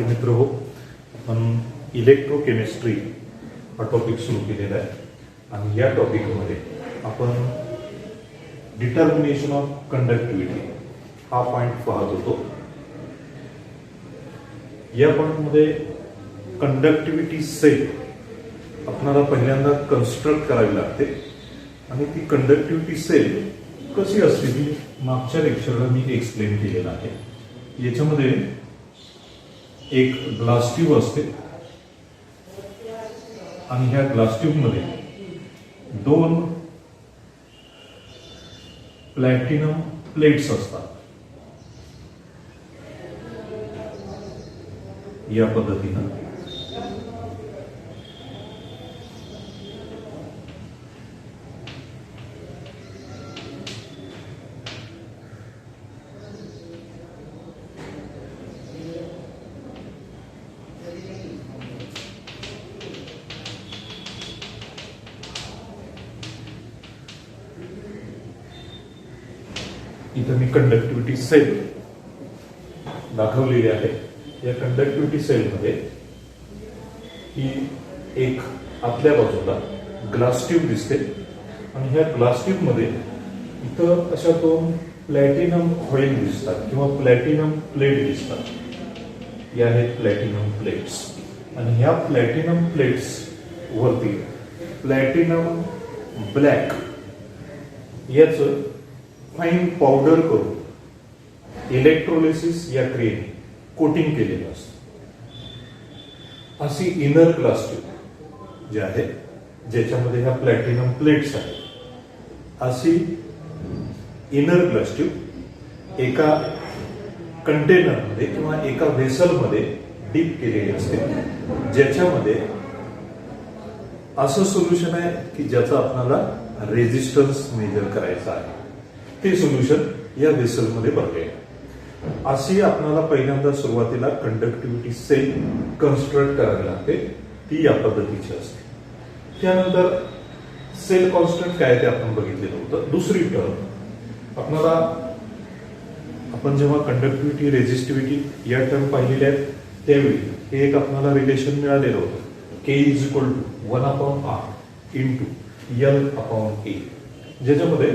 विद्यार्थी मित्र हो, आपण इलेक्ट्रोकेमिस्ट्री हा टॉपिक सुरू केलेला आहे आणि या टॉपिकमध्ये आपण डिटर्मिनेशन ऑफ कंडक्टिव्हिटी हा पॉइंट पाहत होतो. या पॉइंटमध्ये कंडक्टिव्हिटी सेल आपल्याला पहिल्यांदा कन्स्ट्रक्ट करावी लागते आणि ती कंडक्टिव्हिटी सेल कशी असते ती मागच्या लेक्चरला मी एक्सप्लेन केलेलं आहे. याच्यामध्ये एक ग्लास ट्यूब असते आणि ह्या ग्लास ट्यूब मध्ये दोन प्लॅटिनम प्लेट्स असतात. या पद्धतीनं इथं मी कंडक्टिव्हिटी सेल दाखवलेली आहे. या कंडक्टिव्हिटी सेलमध्ये ही एक आतल्या बाजूला ग्लास ट्यूब दिसते आणि ह्या ग्लास ट्यूब मध्ये इथं अशा दोन प्लॅटिनम कॉईल दिसतात किंवा प्लॅटिनम प्लेट दिसतात. या आहेत प्लॅटिनम प्लेट्स आणि ह्या प्लॅटिनम प्लेट्स वरती प्लॅटिनम ब्लॅक याचं फाईन पावडर करून इलेक्ट्रोलिसिस या क्रियेने कोटिंग केलेलं असतं. अशी इनर ग्लास ट्यूब जी आहे ज्याच्यामध्ये ह्या प्लॅटिनम प्लेट्स आहेत, अशी इनर ग्लास ट्यूब एका कंटेनरमध्ये किंवा एका व्हेसलमध्ये डीप केलेली असते, ज्याच्यामध्ये असं सोल्युशन आहे की ज्याचा आपल्याला रेजिस्टन्स मेजर करायचा आहे. ते सोल्युशन या व्हेसलमध्ये भरले. अशी आपल्याला पहिल्यांदा सुरुवातीला कंडक्टिव्हिटी सेल कन्स्ट्रक्ट करावी लागते. ती या पद्धतीची असते. त्यानंतर सेल कॉन्स्टंट काय ते आपण बघितलेलं होतं. दुसरी टर्म आपल्याला आपण जेव्हा कंडक्टिव्हिटी रेजिस्टिव्हिटी या टर्म पाहिलेल्या आहेत त्यावेळी हे एक आपल्याला रिलेशन मिळालेलं होतं. K = 1/R × L/A, ज्याच्यामध्ये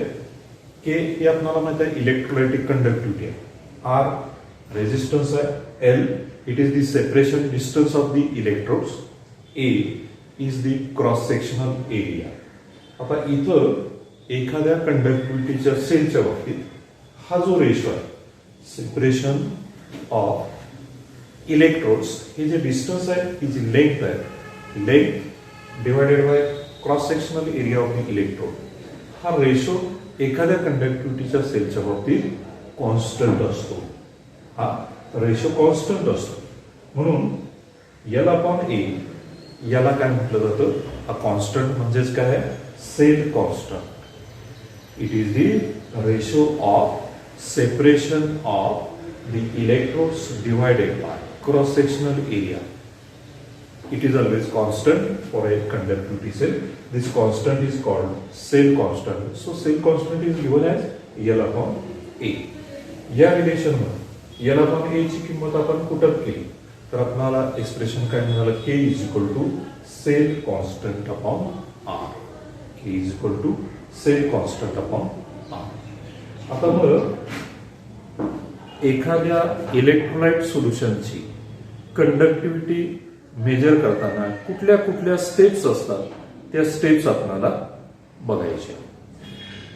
K हे आपल्याला माहिती आहे इलेक्ट्रोलाइटिक कंडक्टिव्हिटी आहे, R रेजिस्टन्स आहे, L it is the separation distance of the electrodes, A is the cross sectional area. आता इथं एखाद्या कंडक्टिव्हिटीच्या सेलच्या बाबतीत हा जो रेशो आहे सेपरेशन ऑफ इलेक्ट्रोड्स, हे जे डिस्टन्स आहे ही जी लेंथ आहे, length divided by cross sectional area of the electrode, हा रेशो एखाद्या कंडक्टिव्हिटीच्या सेलच्या बाबतीत कॉन्स्टंट असतो. हा रेशो कॉन्स्टंट असतो म्हणून L/A याला काय म्हटलं जातं, हा कॉन्स्टंट म्हणजेच काय आहे, cell constant. It is the ratio of separation of the electrodes divided by cross sectional area. It is always constant for a conductivity cell. This constant is called cell constant. So cell constant is given as L/A. या relation मध्ये L/A ची किंमत आपण put up केली तर आपल्याला expression काय मिळालं, K = cell constant upon R. K = cell constant upon R. आता मग एखाद्या इलेक्ट्रोलाइट सोल्युशनची कंडक्टिव्हिटी मेजर करताना कुठल्या कुठल्या स्टेप्स असतात त्या स्टेप्स आपल्याला बघायच्या.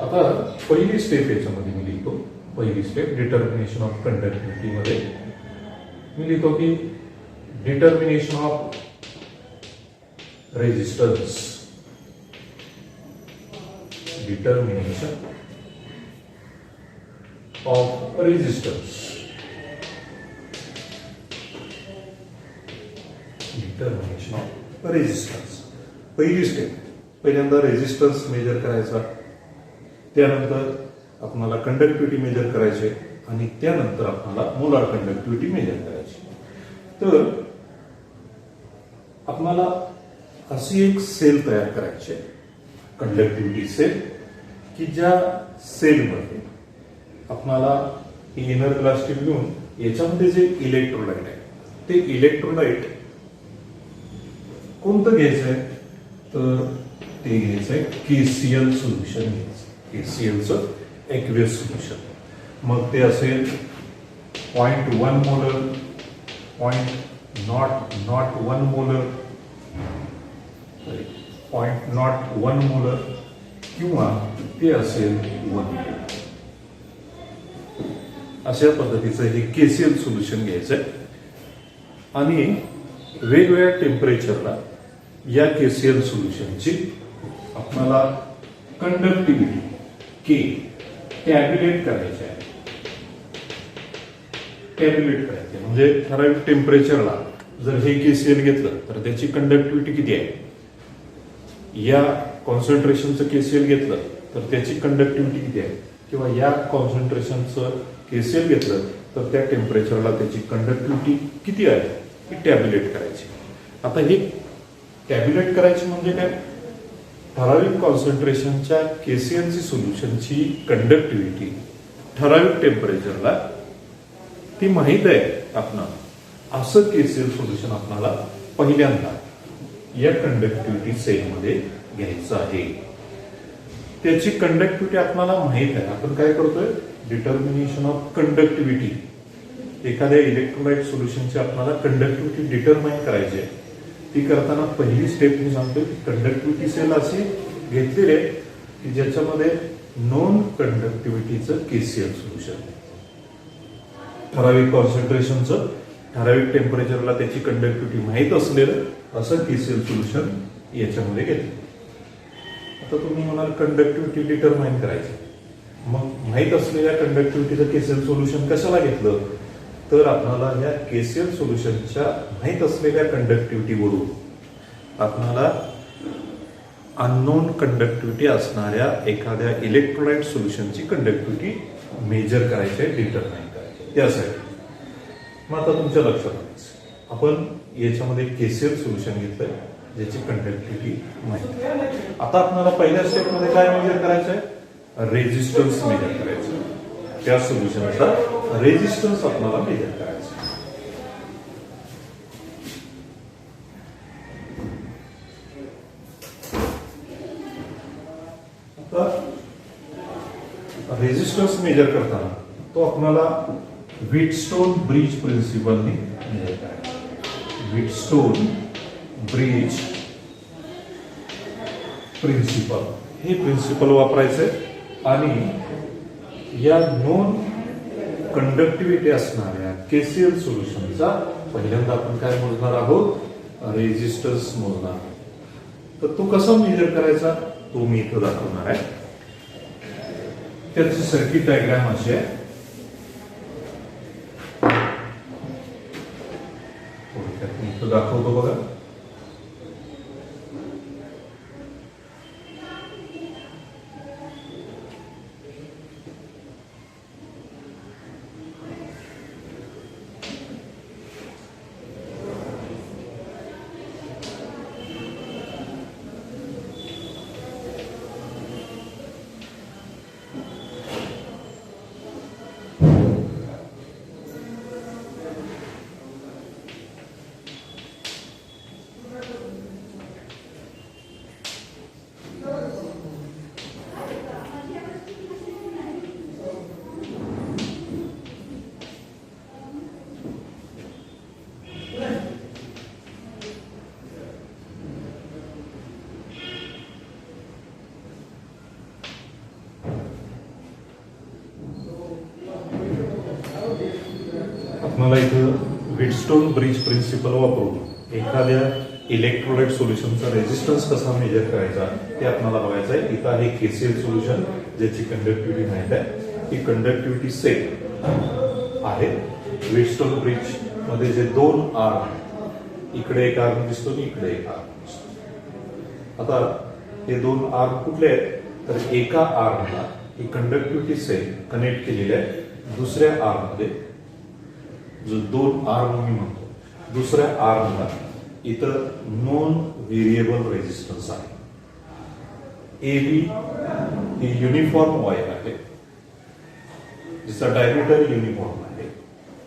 आता पहिली स्टेप याच्यामध्ये मी लिहितो. पहिली स्टेप डिटर्मिनेशन ऑफ कंडक्टिव्हिटी मध्ये मी लिहितो की determination of resistance, determination of resistance, determination of resistance. पहिली स्टेप, पहिल्यांदा रेजिस्टन्स मेजर करायचा, त्यानंतर आपल्याला कंडक्टिव्हिटी मेजर करायचे आणि त्यानंतर आपल्याला मोलार कंडक्टिव्हिटी मेजर करायची. तर आपल्याला अशी एक सेल तयार करायची आहे, कंडक्टिव्हिटी सेल, की ज्या सेलमध्ये आपल्याला ही इनर ग्लास ट्यूब घेऊन याच्यामध्ये जे इलेक्ट्रोलाइट आहे ते इलेक्ट्रोलाइट कोणतं घ्यायचंय, तर ते घ्यायचंय KCl सोल्युशन घ्यायचं, KClचं एक्वियस सोल्युशन. मग ते असेल 0.1 मोलर, 0.01 मोलर, 0.01 मोलर किंवा ते असेल 1 मोलर. अशा पद्धतीचं हे KCl सोल्युशन घ्यायचंय आणि वेगवेगळ्या टेम्परेचरला या KCl सोल्युशनची आपल्याला कंडक्टिव्हिटी K टॅब्युलेट करायची आहे. टॅब्युलेट करायचे म्हणजे ठराविक टेम्परेचरला जर हे KCl घेतलं तर त्याची कंडक्टिव्हिटी किती आहे, या कॉन्सन्ट्रेशनचं KCl घेतलं तर त्याची कंडक्टिव्हिटी किती आहे, किंवा या कॉन्सन्ट्रेशनचं KCl घेतलं तर त्या टेम्परेचरला त्याची कंडक्टिव्हिटी किती आहे ही टॅब्युलेट करायची. आता हे टॅब्युलेट करायची म्हणजे काय, ठराविक कॉन्सन्ट्रेशनच्या KCl सोल्युशनची कंडक्टिव्हिटी ठराविक टेम्परेचरला ती माहित आहे आपणाला, असं KCl सोल्युशन आपल्याला पहिल्यांदा या कंडक्टिव्हिटी सेलमध्ये घ्यायचं आहे. त्याची कंडक्टिव्हिटी आपल्याला माहित आहे. आपण काय करतोय, डिटर्मिनेशन ऑफ कंडक्टिव्हिटी. एखाद्या इलेक्ट्रोलाइट सोल्युशनची आपल्याला कंडक्टिव्हिटी डिटरमाइन करायची आहे. ती करताना पहिली स्टेप मी सांगतोय की कंडक्टिव्हिटी सेल अशी घेतलेली आहे की ज्याच्यामध्ये नॉन कंडक्टिव्हिटीचं KCl सोल्युशन, ठराविक कॉन्सन्ट्रेशनचं ठराविक टेम्परेचरला त्याची कंडक्टिव्हिटी माहीत असलेलं असं KCl सोल्युशन याच्यामध्ये घेतलं. आता तुम्ही म्हणाल कंडक्टिव्हिटी डिटरमाइन करायची, मग माहीत असलेल्या कंडक्टिव्हिटीचं KCl सोल्युशन कशाला घेतलं, तर आपल्याला या KCl सोल्युशनच्या माहीत असलेल्या कंडक्टिव्हिटीवरून आपल्याला अननोन कंडक्टिव्हिटी असणाऱ्या एखाद्या इलेक्ट्रोलाइट सोल्युशनची कंडक्टिव्हिटी मेजर करायची आहे, डिटरमाइन करायची आहे. त्यासाठी मग आता तुमच्या लक्षात आलं, आपण याच्यामध्ये KCl सोल्युशन घेतलंय ज्याची कंडक्टिव्हिटी माहिती. आता आपल्याला पहिल्या स्टेपमध्ये काय मेजर करायचं आहे, रेजिस्टन्स मेजर करायचं. त्या सोल्युशनचा रेजिस्टन्स आपल्याला मेजर करायचा. आता रेजिस्टन्स मेजर करताना तो आपल्याला व्हीटस्टोन ब्रिज प्रिन्सिपलने मेजर करायचा. व्हीटस्टोन ब्रिज प्रिन्सिपल हे प्रिन्सिपल वापरायचंय आणि या नॉन कंडक्टिव्हिटी असणाऱ्या KCl सोल्युशनचा पहिल्यांदा आपण काय मोजणार आहोत, रेजिस्टन्स मोजणार. तर तो कसा मेजर करायचा तो मी इथं दाखवणार आहे. त्याची सर्किट डायग्राम अशी आहे. इथं दाखवतो बघा. मला इथं व्हीटस्टोन ब्रिज प्रिन्सिपल वापरून एखाद्या इलेक्ट्रोलाइट सोल्युशनचा रेजिस्टन्स कसा मेजर करायचा ते आपल्याला बघायचं आहे. इथं आहे KCl सोल्युशन ज्याची कंडक्टिव्हिटी माहित आहे. ही कंडक्टिव्हिटी सेल आहे. व्हीटस्टोन ब्रिज मध्ये जे दोन आर्म, इकडे एक आर्म दिसतो आणि इकडे एक आर्म दिसतो. आता हे दोन आर्म कुठले आहेत, तर एका आर्मला ही कंडक्टिव्हिटी सेल कनेक्ट केलेली आहे दुसऱ्या आर्म मध्ये. जो दोन आर्म मी म्हणतो, दुसऱ्या आर्मला इतर नॉन व्हेरिएबल रेजिस्टन्स आहे. AB ही युनिफॉर्म वायर आहे जिचा डायमीटर युनिफॉर्म आहे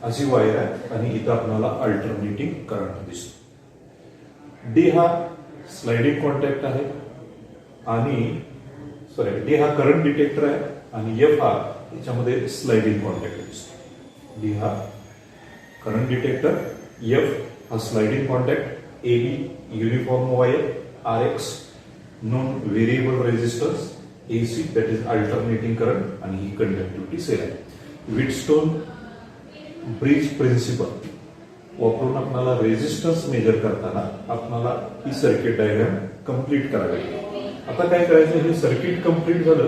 अशी वायर आहे आणि इथं आपल्याला अल्टरनेटिंग करंट दिसतो. डी हा स्लाइडिंग कॉन्टॅक्ट आहे आणि डी हा करंट डिटेक्टर आहे आणि एफ हा याच्यामध्ये स्लाइडिंग कॉन्टॅक्ट दिसतो. डी हा करंट डिटेक्टर, एफ हा sliding contact, A B uniform wire, R X known variable resistance, AC that is alternating current आणि ही कंडक्टिव्हिटी सेल आहे. व्हीटस्टोन ब्रिज प्रिन्सिपल वापरून आपल्याला रेजिस्टन्स मेजर करताना आपल्याला ही सर्किट डायग्राम कंप्लीट करावी लागेल. आता काय करायचं, हे सर्किट कंप्लीट झालं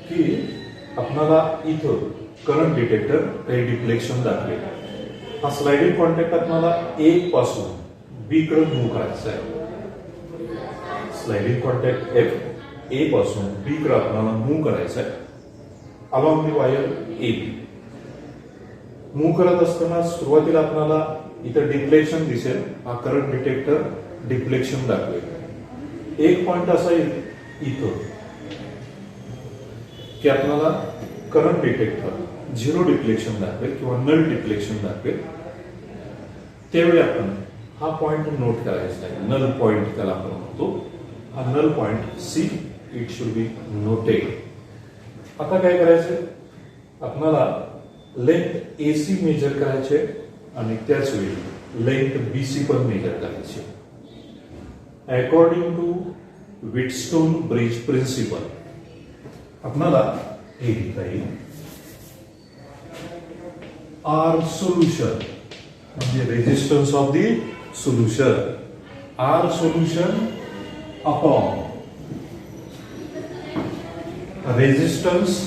की आपल्याला इथं करंट डिटेक्टर काही डिफ्लेक्शन दाखवेल. हा स्लाइडिंग कॉन्टॅक्ट आपल्याला ए पासून बी कडे मूव्ह करायचा आहे. स्लाइडिंग कॉन्टॅक्ट एफ ए पासून बी कडे आपल्याला मूव्ह करायचा आहे along the wire A B. Move करत असताना सुरुवातीला आपल्याला इथं डिफ्लेक्शन दिसेल. हा करंट डिटेक्टर डिफ्लेक्शन दाखवेल. एक पॉइंट असा येईल इथं की आपल्याला करंट डिटेक्टर झिरो डिफ्लेक्शन दाखवेल किंवा नल डिफ्लेक्शन दाखवेल. त्यावेळी आपण हा पॉइंट नोट करायचा आहे. नल पॉइंट त्याला आपण म्हणतो. हा null point C it should be noted. आता काय करायचंय, आपल्याला लेंथ एसी मेजर करायचे आणि त्याच वेळी लेंथ बीसी पण मेजर करायचे. According to Wheatstone bridge principle आपल्याला हे लिहिता येईल. आर सोल्युशन म्हणजे resistance of the solution. R solution upon resistance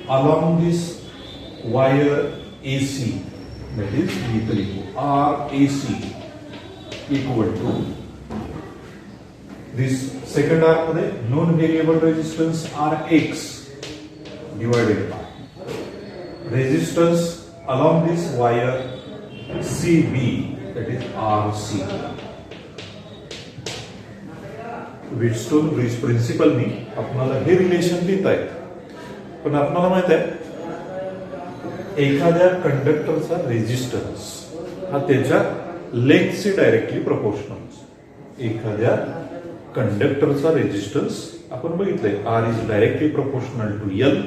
along this wire AC, that is RAC equal to this second R मध्ये known variable resistance RX divided by resistance along this wire CB, that is RC. Wheatstone bridge principle नी आपल्याला हे relation देत आहेत. पण आपल्याला माहित आहे एखाद्या कंडक्टरचा रेजिस्टन्स हा त्याच्या लेंथशी डायरेक्टली प्रोपोर्शनल. एखाद्या कंडक्टरचा रेजिस्टन्स आपण बघितलंय R is directly proportional to L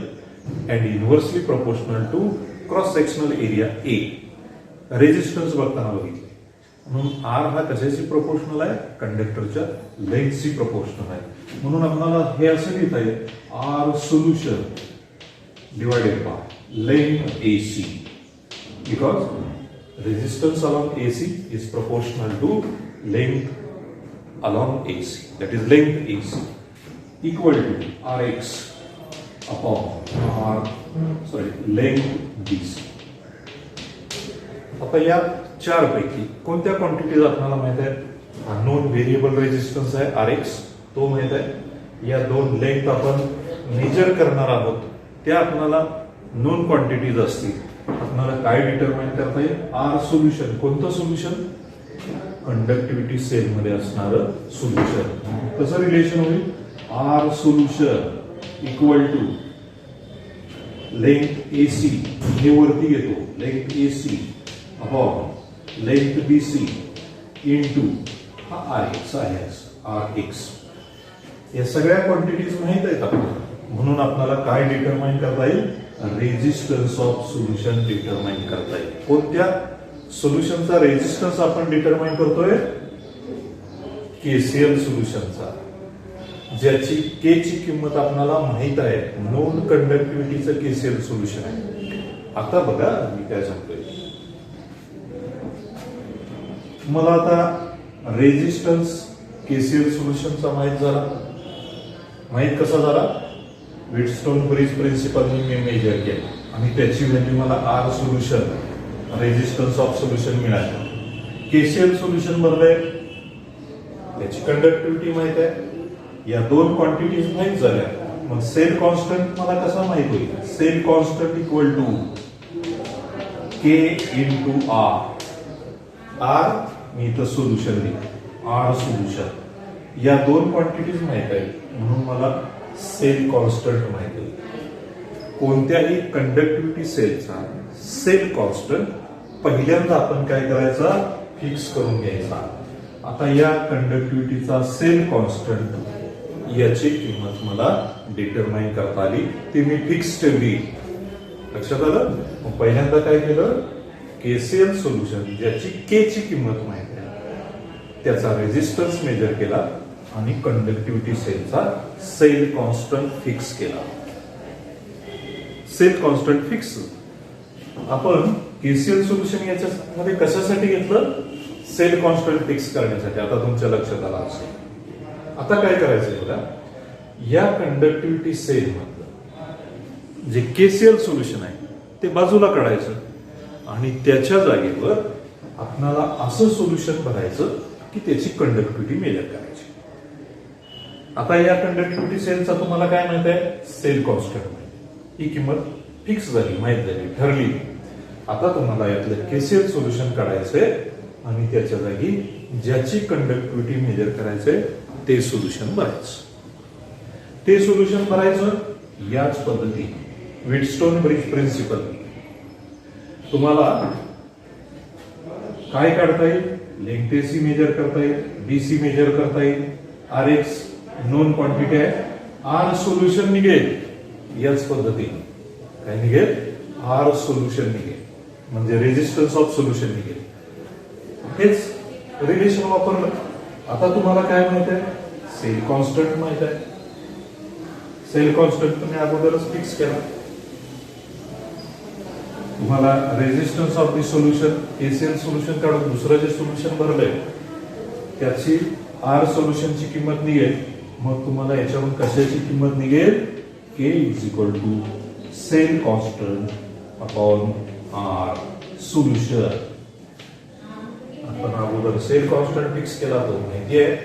and inversely proportional to cross sectional area A. Resistance बघताना बघितले म्हणून आर हा कशाशी प्रोपोर्शनल आहे, कंडक्टरच्या लेंथशी प्रोपोर्शनल आहे. म्हणून आपल्याला हे असं लिहिता येईल R solution divided by length AC, because resistance along AC is proportional to length along AC, that is length AC equal to Rx upon length BC. आता या चार पैकी कोणत्या क्वांटिटीज आपल्याला माहित आहे? नॉन व्हेरिएबल रेजिस्टन्स आहे Rx, तो माहित आहे. या दोन लेंथ आपण मेजर करणार आहोत त्या आपल्याला नोन क्वांटिटीज असतील. आपल्याला काय डिटरमाइन करता येईल? R solution. कोणतं सोल्युशन? कंडक्टिव्हिटी सेल मध्ये असणारं सोल्युशन. कसं रिलेशन होईल? R solution equal to length AC, हे वरती येतो length AC upon length BC into हा आर एक्स आहे. आर एक्स या सगळ्या क्वांटिटीज माहित आहेत आपल्याला. म्हणून आपल्याला काय डिटरमाइन करता येईल? रेजिस्टन्स ऑफ सोल्युशन डिटरमाइन करता येईल. कोणत्या सोल्युशनचा रेजिस्टन्स आपण डिटरमाइन करतोय? केसीएल सोल्युशनचा, ज्याची के ची किंमत आपल्याला माहित आहे. नोन कंडक्टिव्हिटीचं केसीएल सोल्युशन आहे. आता बघा मी काय सांगतोय. मला आता रेजिस्टन्स केसीएल सोल्युशनचा माहित झाला. माहित कसा झाला? व्हीटस्टोन ब्रिज प्रिन्सिपल मी मेजर केलं आणि त्याची व्हॅल्यू मला R solution resistance of solution मिळालं. केसीएल सोल्युशन भरलंय, त्याची कंडक्टिव्हिटी माहित आहे. या दोन क्वांटिटीज माहित झाल्या. मग सेल कॉन्स्टंट मला कसा माहित होईल? Cell constant equal to K into R. R मी इथं सोल्युशन लिहिलं, आर सोल्युशन. या दोन क्वांटिटीज माहित आहेत म्हणून मला सेल कॉन्स्टंट माहिती आहे. कोणत्याही कंडक्टिव्हिटी सेलचा सेल कॉन्स्टंट पहिल्यांदा आपण काय करायचं, फिक्स करून घ्यायचा. आता या कंडक्टिव्हिटीचा सेल कॉन्स्टंट याची किंमत मला डिटरमाइन करता आली, ती मी फिक्स ठेवली. लक्षात आलं. मग पहिल्यांदा काय केलं, केसीएल सोल्युशन ज्याची के ची किंमत माहिती आहे त्याचा रेझिस्टन्स मेजर केला आणि कंडक्टिव्हिटी सेलचा सेल कॉन्स्टंट फिक्स केला. सेल कॉन्स्टंट फिक्स आपण केसीएल सोल्युशन याच्यामध्ये कशासाठी घेतलं, सेल कॉन्स्टंट फिक्स करण्यासाठी. आता तुमच्या लक्षात आला असेल. आता काय करायचंय बघा, या कंडक्टिव्हिटी सेल मधलं जे केसीएल सोल्युशन आहे ते बाजूला काढायचं आणि त्याच्या जागेवर आपल्याला असं सोल्युशन भरायचं की त्याची कंडक्टिव्हिटी मेजर करायची. आता या कंडक्टिव्हिटी सेलचा तुम्हाला काय माहित आहे, सेल कॉन्स्टंट माहिती, ही किंमत फिक्स झाली, माहित झाली, ठरली. आता तुम्हाला यातलं केसीएल सोल्युशन काढायचंय आणि त्याच्या जागी ज्याची कंडक्टिव्हिटी मेजर करायचंय ते सोल्युशन भरायचं. ते सोल्युशन भरायचं याच पद्धतीने व्हीटस्टोन ब्रिज प्रिन्सिपल. तुम्हाला काय काढता येईल, लेंग्थ एसी मेजर करता येईल, बीसी मेजर करता येईल, आर एक्स नोन क्वांटिटी आहे, आर सोल्युशन निघेल याच पद्धतीने. काय निघेल, आर सोल्युशन निघेल, म्हणजे रेजिस्टन्स ऑफ सोल्युशन निघेल. हेच रिलेशन वापरलं. आता तुम्हाला काय माहित आहे, सेल कॉन्स्टंट माहित आहे. सेल कॉन्स्टंट तुम्ही अगोदरच फिक्स केला. तुम्हाला resistance of the solution KCL solution काढून दुसरं जे सोल्युशन भरलंय त्याची आर सोल्युशनची किंमत निघेल. मग तुम्हाला याच्यावरून कशाची किंमत निघेल, K is equal to cell constant upon R solution. आपण अगोदर सेल कॉन्स्टंट फिक्स केला, तो माहिती आहे,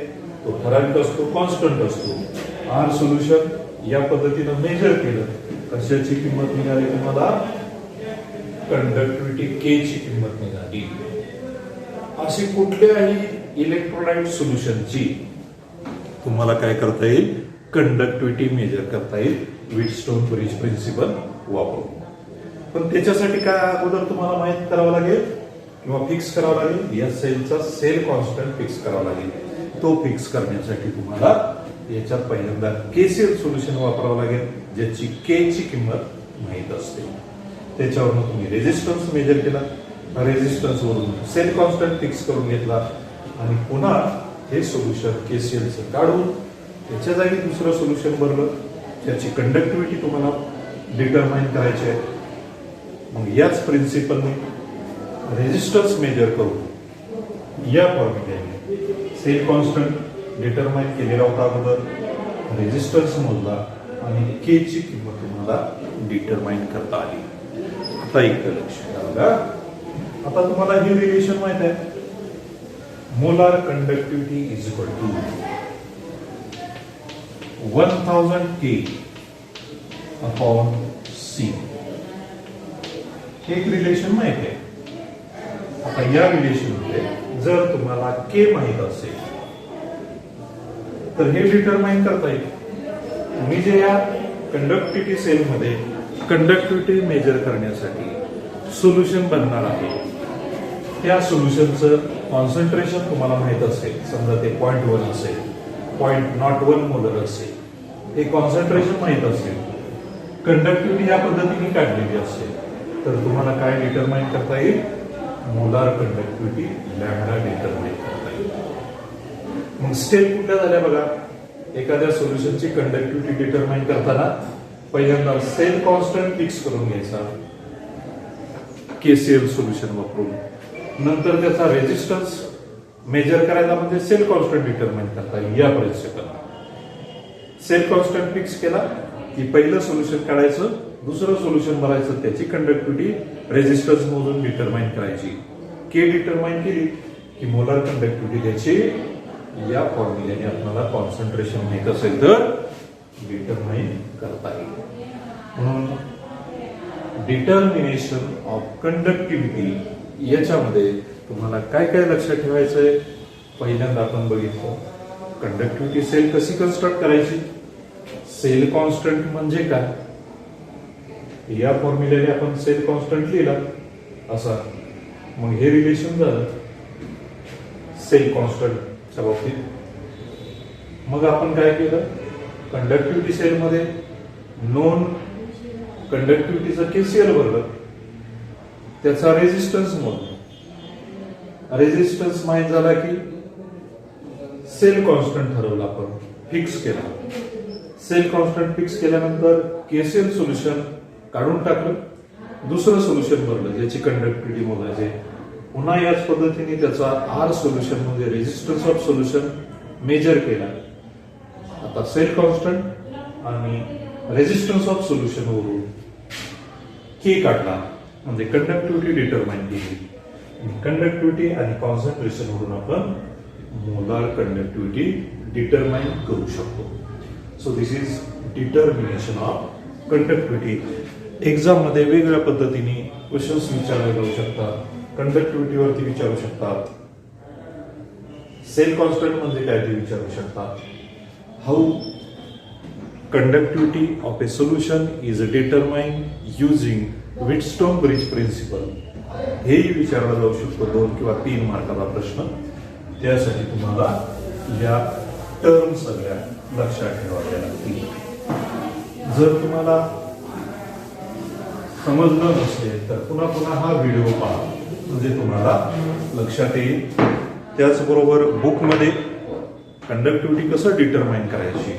तो ठराविक असतो, कॉन्स्टंट असतो. आर सोल्युशन या पद्धतीनं मेजर केलं, कशाची किंमत निघाली तुम्हाला, कंडक्टिव्हिटी के ची किंमत निघाली. अशी कुठल्याही इलेक्ट्रोलाइट सोल्युशनची तुम्हाला काय करता येईल, कंडक्टिव्हिटी मेजर करता येईल व्हीटस्टोन ब्रिज प्रिन्सिपल वापरून. पण त्याच्यासाठी काय अगोदर तुम्हाला माहित करावं लागेल किंवा फिक्स करावं लागेल, या सेलचा सेल कॉन्स्टंट फिक्स करावा लागेल. तो फिक्स करण्यासाठी तुम्हाला याच्यात पहिल्यांदा केसीएल सोल्युशन वापरावं लागेल, ज्याची के ची किंमत माहित असते. त्याच्यावरून तुम्ही रेजिस्टन्स मेजर केला, रेजिस्टन्स वरून सेल कॉन्स्टंट फिक्स करून घेतला आणि पुन्हा हे सोल्युशन केसीएलचं काढून त्याच्या जागी दुसरं सोल्युशन भरलं, त्याची कंडक्टिव्हिटी तुम्हाला डिटरमाइन करायची आहे. मग याच प्रिन्सिपलने रेजिस्टन्स मेजर करून या फॉर्म्युल्याने सेल कॉन्स्टंट डिटरमाइन केलेला होता अगोदर, रेजिस्टन्स मोजला आणि के ची किंमत तुम्हाला डिटरमाइन करता आली. आता एक लक्ष द्या, आता तुम्हाला हे रिलेशन माहित आहे, molar conductivity is equal to 1000 K upon C. एक रिलेशन माहित आहे. आता या रिलेशन मध्ये जर तुम्हाला के माहित असेल तर हे डिटरमाइन करता येईल. मी जे या कंडक्टिव्हिटी सेल मध्ये कंडक्टिव्हिटी मेजर करण्यासाठी सोल्युशन बनणार आहे, त्या सोल्युशनचं कॉन्सन्ट्रेशन तुम्हाला माहित असेल. समजा ते 0.1 असेल, 0.01 मोलर असेल, हे कॉन्सन्ट्रेशन माहित असेल, कंडक्टिव्हिटी या पद्धतीने काढलेली असेल, तर तुम्हाला काय डिटरमाइन करता येईल, मोलार कंडक्टिव्हिटी लॅम्बडा डिटरमाइन करता येईल. मग स्टेप कुठल्या झाल्या बघा, एखाद्या सोल्युशनची कंडक्टिव्हिटी डिटरमाइन करताना पहिल्यांदा सेल कॉन्स्टंट फिक्स करून घ्यायचा केसीएल सोल्युशन वापरून, नंतर त्याचा रेजिस्टन्स मेजर करायचा म्हणजे सेल कॉन्स्टंट डिटरमाइन करता येईल. या प्रिन्सिपल सेल कॉन्स्टंट फिक्स केला की पहिलं सोल्युशन काढायचं, दुसरं सोल्युशन भरायचं, त्याची कंडक्टिव्हिटी रेजिस्टन्स मोजून डिटरमाइन करायची. के डिटरमाइन केली की मोलार कंडक्टिव्हिटी त्याची या फॉर्म्युल्याने आपल्याला कॉन्सन्ट्रेशन माहित असेल तर डिटरमाइन करता येईल. म्हणून डिटर्मिनेशन ऑफ कंडक्टिव्हिटी याच्यामध्ये तुम्हाला काय काय लक्षात ठेवायचंय, पहिल्यांदा आपण बघितलं कंडक्टिव्हिटी सेल कशी कन्स्ट्रक्ट करायची, सेल कॉन्स्टंट म्हणजे काय, या फॉर्म्युल्याने आपण सेल कॉन्स्टंट लिहिला असा. मग हे रिलेशन झालं सेल कॉन्स्टंटच्या बाबतीत. मग आपण काय केलं, कंडक्टिव्हिटी सेलमध्ये नोन कंडक्टिव्हिटीचं केसीएल भरलं, त्याचा रेजिस्टन्स मोजला. रेजिस्टन्स माहित झाला की सेल कॉन्स्टंट ठरवला, आपण फिक्स केला. सेल कॉन्स्टंट फिक्स केल्यानंतर केसीएल सोल्युशन काढून टाकलं, दुसरं सोल्युशन भरलं ज्याची कंडक्टिव्हिटी मोजायची. पुन्हा याच पद्धतीने त्याचा आर सोल्युशन म्हणजे रेजिस्टन्स ऑफ सोल्युशन मेजर केला. आता सेल कॉन्स्टंट आणि रेजिस्टन्स ऑफ सोल्युशन वरून के काढला म्हणजे कंडक्टिव्हिटी डिटरमाइन केली. कंडक्टिव्हिटी आणि कॉन्सन्ट्रेशन वरून आपण मोलार कंडक्टिव्हिटी डिटरमाइन करू शकतो. So this is determination of conductivity. Exam मध्ये वेगवेगळ्या पद्धतीने क्वेश्चन्स विचारले जाऊ शकतात. कंडक्टिव्हिटी वरती विचारू शकतात, सेल कॉन्स्टंट म्हणजे काय ते विचारू शकतात, how conductivity of a solution is determine using Wheatstone bridge principle हेही विचारला जाऊ शकतो. 2 किंवा 3 मार्काचा प्रश्न. त्यासाठी तुम्हाला या टर्म सगळ्या लक्षात ठेवाव्या लागतील. जर तुम्हाला समजलं नसेल तर पुन्हा पुन्हा हा व्हिडिओ पहा म्हणजे तुम्हाला लक्षात येईल. त्याचबरोबर बुकमध्ये कंडक्टिव्हिटी कसं डिटरमाइन करायची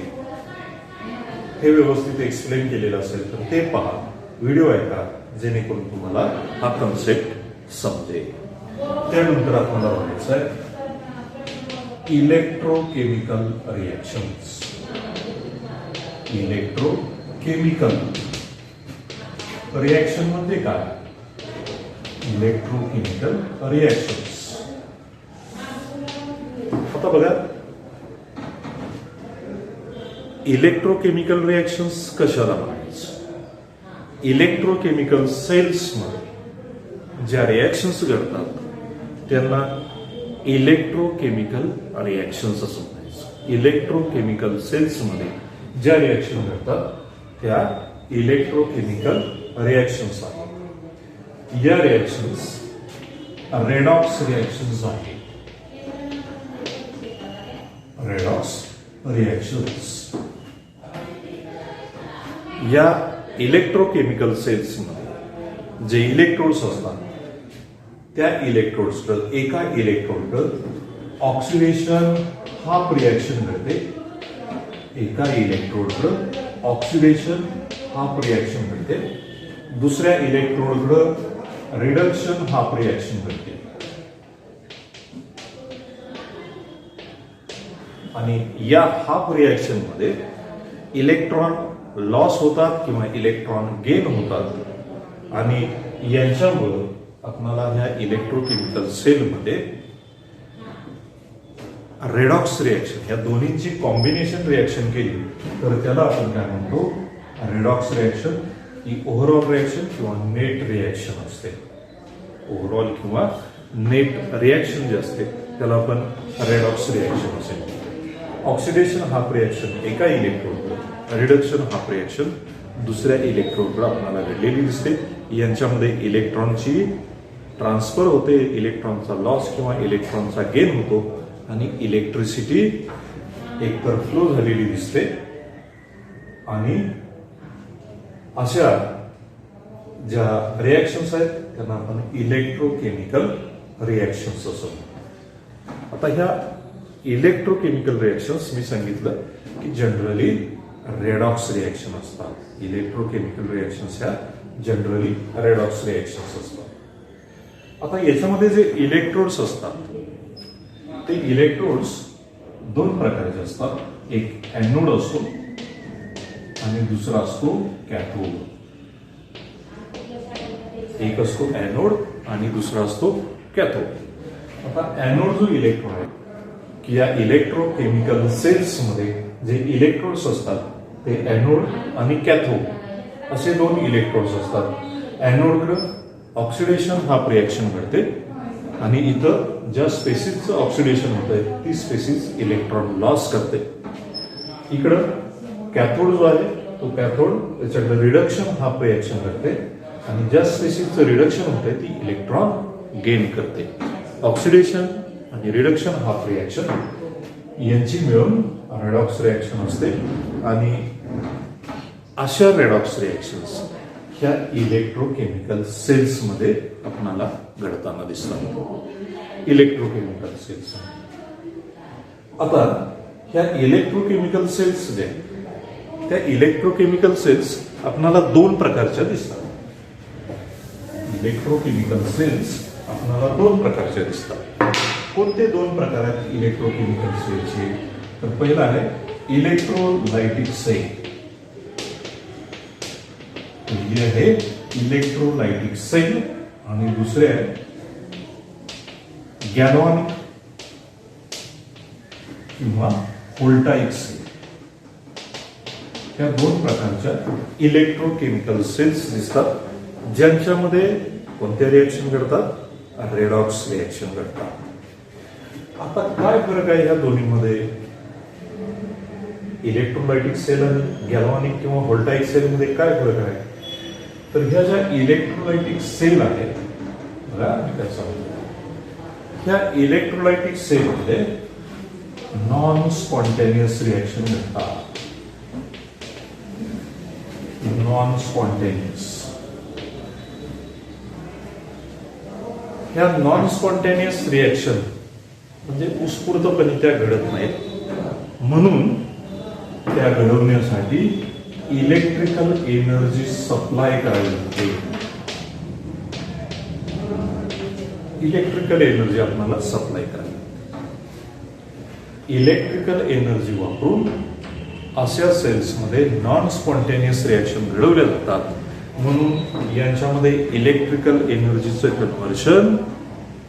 हे व्यवस्थित एक्सप्लेन केलेलं असेल तर ते पहा, व्हिडिओ ऐका, जेणेकरून तुम्हाला हा कन्सेप्ट समजेल. त्यानंतर आपल्याला बघायचं आहे इलेक्ट्रोकेमिकल रिएक्शन्स. इलेक्ट्रोकेमिकल रिएक्शन म्हणजे काय? Electrochemical reactions. आता बघा, इलेक्ट्रोकेमिकल रिएक्शन्स कशाला म्हणायचं? इलेक्ट्रोकेमिकल सेल्स मध्ये ज्या रिएक्शन्स घडतात त्यांना इलेक्ट्रोकेमिकल रिएक्शन्स असं म्हणायचं. इलेक्ट्रोकेमिकल सेल्स मध्ये ज्या रिएक्शन घडतात त्या इलेक्ट्रोकेमिकल रिएक्शन्स आहेत. या रिएक्शन्स रेडॉक्स रिएक्शन्स आहेत. Redox reactions. या इलेक्ट्रोकेमिकल सेल्स मध्ये जे इलेक्ट्रोड्स असतात त्या इलेक्ट्रोड्सकडं एका इलेक्ट्रोडकडं ऑक्सिडेशन हाफ रिएक्शन घडते. एका इलेक्ट्रोडकडं ऑक्सिडेशन हाफ रिएक्शन घडते. दुसऱ्या इलेक्ट्रोडकडं रिडक्शन हाफ रिएक्शन घडते. आणि या हाफ रिएक्शन मध्ये इलेक्ट्रॉन लॉस होतात किंवा इलेक्ट्रॉन गेन होतात आणि यांच्यामुळं आपल्याला ह्या इलेक्ट्रोकेमिकल सेलमध्ये रेडॉक्स रिएक्शन, या दोन्हींची कॉम्बिनेशन रिएक्शन केली तर त्याला आपण काय म्हणतो? Redox reaction. ही ओव्हरऑल रिएक्शन किंवा नेट रिएक्शन असते. ओव्हरऑल किंवा नेट रिएक्शन जे असते त्याला आपण रेडॉक्स रिएक्शन असे म्हणतो. ऑक्सिडेशन हाफ रिएक्शन एका इलेक्ट्रोडकडे, रिडक्शन हाफ रिएक्शन दुसऱ्या इलेक्ट्रोडकडे आपल्याला घडलेली दिसते. यांच्यामध्ये इलेक्ट्रॉनची ट्रान्सफर होते, इलेक्ट्रॉनचा लॉस किंवा इलेक्ट्रॉनचा गेन होतो आणि इलेक्ट्रिसिटी एकतर फ्लो झालेली दिसते. आणि अशा ज्या रिएक्शन्स आहेत त्यांना आपण इलेक्ट्रोकेमिकल रिएक्शन्स असं म्हणतो. आता ह्या इलेक्ट्रोकेमिकल रिएक्शन्स मी सांगितलं की जनरली रेडॉक्स रिएक्शन असतात. इलेक्ट्रोकेमिकल रिएक्शन्स ह्या जनरली रेडॉक्स रिएक्शन्स असतात. आता याच्यामध्ये जे इलेक्ट्रोड्स असतात ते इलेक्ट्रोड्स 2 प्रकारचे असतात. एक एनोड असतो आणि दुसरा असतो कॅथोड. एक असतो एनोड आणि दुसरा असतो कॅथोड. आता एनोड जो इलेक्ट्रोड आहे की या इलेक्ट्रोकेमिकल सेल्स मध्ये जे इलेक्ट्रोड्स असतात ते एनोड आणि कॅथोड असे 2 इलेक्ट्रोड्स असतात. एनोडकडे ऑक्सिडेशन हाफ रिएक्शन घडते आणि इथं ज्या स्पेसिसचं ऑक्सिडेशन होतंय ती स्पेसिस इलेक्ट्रॉन लॉस करते. इकडं कॅथोड जो आहे तो कॅथोड त्याच्याकडे रिडक्शन हाफ रिएक्शन घडते आणि ज्या स्पेसिसचं रिडक्शन होतंय ती इलेक्ट्रॉन गेन करते. ऑक्सिडेशन आणि रिडक्शन हाफ रिॲक्शन यांची मिळून रेडॉक्स रिॲक्शन असते आणि अशा रेडॉक्स रिॲक्शन्स ह्या इलेक्ट्रोकेमिकल सेल्स मध्ये आपल्याला घडताना दिसतात. Electrochemical cells. आता ह्या इलेक्ट्रोकेमिकल सेल्स जे त्या इलेक्ट्रोकेमिकल सेल्स आपल्याला दोन प्रकारच्या दिसतात. इलेक्ट्रोकेमिकल सेल्स आपल्याला दोन प्रकारच्या दिसतात. कोणते दोन प्रकार आहेत इलेक्ट्रोकेमिकल सेलचे? तर पहिला आहे इलेक्ट्रोलायटिक सेल. पहिली आहे इलेक्ट्रोलायटिक सेल आणि दुसरे आहे गॅल्व्हॅनिक किंवा व्होल्टाइक सेल. या दोन प्रकारच्या इलेक्ट्रोकेमिकल सेल्स दिसतात ज्यांच्यामध्ये कोणत्या रिॲक्शन घडतात? रेडॉक्स रिॲक्शन घडतात. आता काय फरक आहे या दोन्हीमध्ये? इलेक्ट्रोलायटिक सेल आणि गॅल्व्हॅनिक किंवा व्होल्टाइक सेल मध्ये काय फरक आहे? तर ह्या ज्या इलेक्ट्रोलायटिक सेल आहेत बघा मी काय सांगतो, ह्या इलेक्ट्रोलायटिक सेल मध्ये नॉन स्पॉन्टेनियस रिॲक्शन घडतात. Non spontaneous. ह्या नॉन स्पॉन्टेनियस रिॲक्शन म्हणजे उत्स्फूर्तपणे त्या घडत नाहीत. म्हणून त्या घडवण्यासाठी इलेक्ट्रिकल एनर्जी सप्लाय करावी लागते. इलेक्ट्रिकल एनर्जी आपल्याला सप्लाय करावी लागते. इलेक्ट्रिकल एनर्जी वापरून अशा सेल्समध्ये नॉन स्पॉन्टेनियस रिॲक्शन घडवल्या जातात. म्हणून यांच्यामध्ये इलेक्ट्रिकल एनर्जीचं कन्व्हर्शन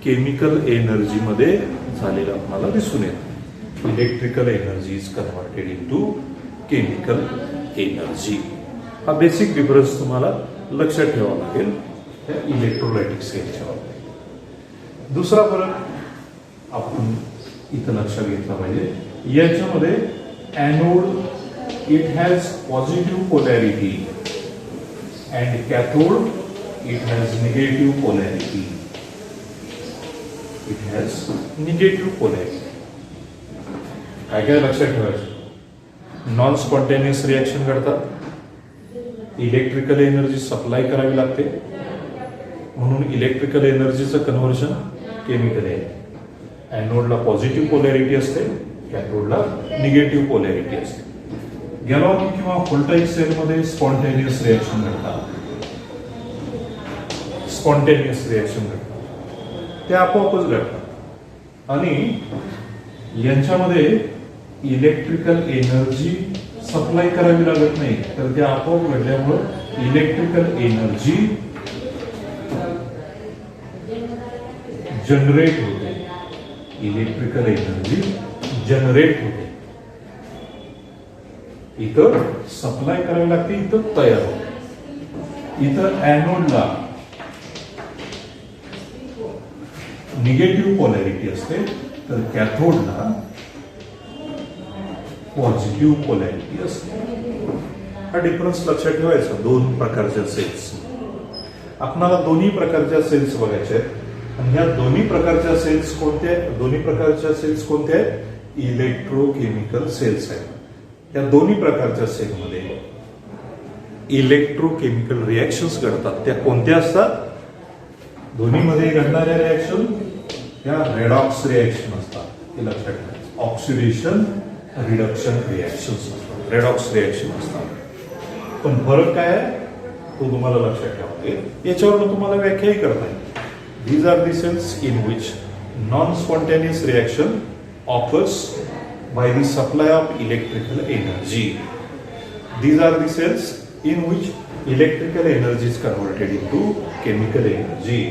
केमिकल एनर्जी मध्ये झालेलं आपल्याला दिसून येतं. Electrical energy is converted into chemical energy. हा बेसिक डिफरन्स तुम्हाला लक्षात ठेवावा लागेल त्या इलेक्ट्रोलायटिक सेलच्या बाबतीत. दुसरा फरक आपण इथं लक्षात घेतला पाहिजे. याच्यामध्ये anode it has positive polarity and cathode it has negative polarity. It has negative polarity. काय काय लक्षात ठेवायचं? नॉन स्पॉन्टेनियस रिॲक्शन घडतात. इलेक्ट्रिकल एनर्जी सप्लाय करावी लागते. म्हणून इलेक्ट्रिकल एनर्जीचं कन्व्हर्शन केमिकल आहे. एनोडला पॉझिटिव्ह पोलॅरिटी असते, कॅथोडला निगेटिव्ह पोलॅरिटी असते. गॅल्व्हॅनिक किंवा व्होल्टाइक सेलमध्ये स्पॉन्टेनियस रिॲक्शन घडतात. स्पॉन्टेनियस रिॲक्शन घडतात, ते आपोआपच घडतात आणि यांच्यामध्ये इलेक्ट्रिकल एनर्जी सप्लाय करावी लागत नाही, तर ते आपोआप घडल्यामुळे इलेक्ट्रिकल एनर्जी जनरेट होते. इलेक्ट्रिकल एनर्जी जनरेट होते. इथं सप्लाय करावी लागते, इथं तयार होते. इथं एनोडला निगेटिव्ह पोलॅरिटी असते, तर कॅथोडला पॉझिटिव्ह पोलॅरिटी असते. हा डिफरन्स लक्षात ठेवायचा दोन प्रकारच्या सेल्स. आपल्याला दोन्ही प्रकारच्या सेल्स बघायच्या आहेत आणि ह्या दोन्ही प्रकारच्या सेल्स कोणत्या? दोन्ही प्रकारच्या सेल्स कोणत्या आहेत? इलेक्ट्रोकेमिकल सेल्स आहेत. या दोन्ही प्रकारच्या सेलमध्ये इलेक्ट्रोकेमिकल रिॲक्शन्स घडतात. त्या कोणत्या असतात? दोन्हीमध्ये घडणाऱ्या रिॲक्शन त्या रेडॉक्स रिॲक्शन असतात. हे लक्षात ठेवायचं. ऑक्सिडेशन रिडक्शन रिॲक्शन्स असतात, रेडॉक्स रिॲक्शन असतात. पण फरक काय आहे तो तुम्हाला लक्षात ठेवावा लागेल. याच्यावर तुम्हाला व्याख्याही करता येईल. These are the cells in which non spontaneous reaction occurs by the supply of electrical energy. These are the cells in which electrical energy is converted into chemical energy.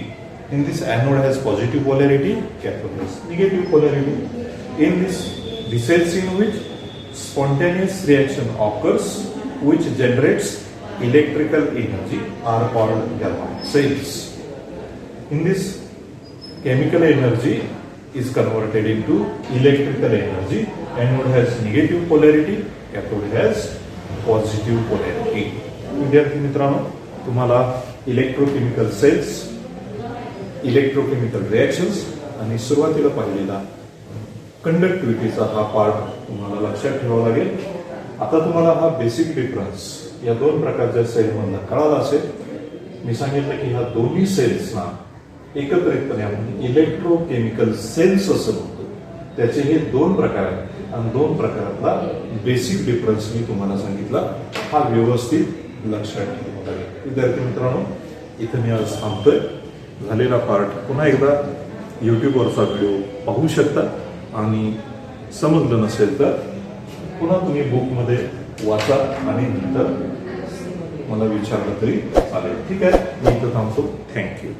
In this, anode has positive polarity, cathode has negative polarity. In this, the cells in which spontaneous reaction occurs, which generates electrical energy, are called galvanic cells. In this, chemical energy is converted into electrical energy. Anode has negative polarity, cathode has positive polarity. विद्यार्थी मित्रांनो, तुम्हाला electrochemical cells, electrochemical reactions आणि सुरुवातीला पाहिलेला कंडक्टिव्हिटीचा हा part तुम्हाला लक्षात ठेवावा लागेल. आता तुम्हाला हा बेसिक डिफरन्स या दोन प्रकारच्या सेलमधला कळाला असेल. मी सांगितलं की ह्या दोन्ही सेल्सना एकत्रितपणे आपण इलेक्ट्रोकेमिकल सेल्स असं म्हणतो. त्याचे हे दोन प्रकार आहेत आणि दोन प्रकारातला बेसिक डिफरन्स मी तुम्हाला सांगितला. हा व्यवस्थित लक्षात ठेवावा लागेल. विद्यार्थी मित्रांनो, इथे मी आज थांबतोय. झालेला पार्ट पुन्हा एकदा युट्यूबवरचा व्हिडिओ पाहू शकता आणि समजलं नसेल तर पुन्हा तुम्ही बुकमध्ये वाचा आणि नंतर मला विचारलं तरी चालेल. ठीक आहे, मी इथं थांबतो. थँक्यू.